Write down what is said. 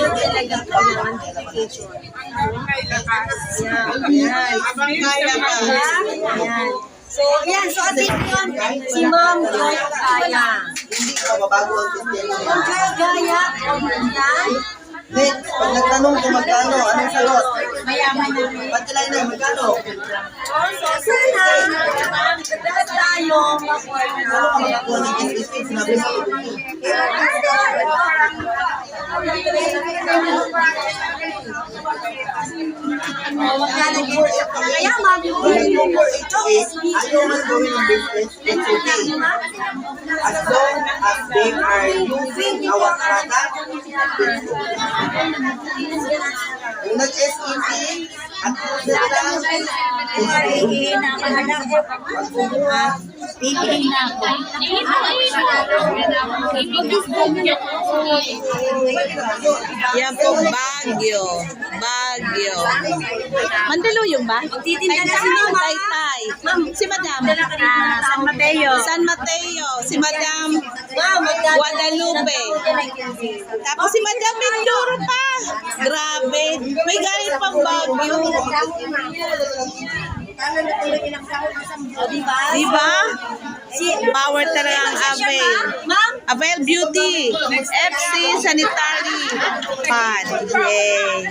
lang talaga po ng amplification. Ayan. So, yan. So, atin yun, si Ma'am Joy Gaya. Hindi ka mabago ang sistema niya. Ma'am Joy Gaya, yan. Next, pag nagtanong kung magkano, anong sagot? Mayaman namin. Pagkilay na, magkano? So, sana, lahat tayo makuha Ano ka makakuha ng SSC? Sinabi mo. Kaya ma'am, Kung for 8 ayaw man gawin ng business, it's okay. As long as they are using our product, it's okay. Kung nag-SEC, at sila lang, hihingi na ako. Hihingi na ako. Yan po, Baguio. Baguio. Mandaluyong ba? Titinda na si Ma'am. Taytay. Si Madam. San Mateo. San Mateo. Si Madam Guadalupe. Tapos si Madam Mindoro pa. Grabe. May galing pang Baguio. Diba? Power talaga ang Avail. Avail Beauty. FC Sanitary Pad. Yay.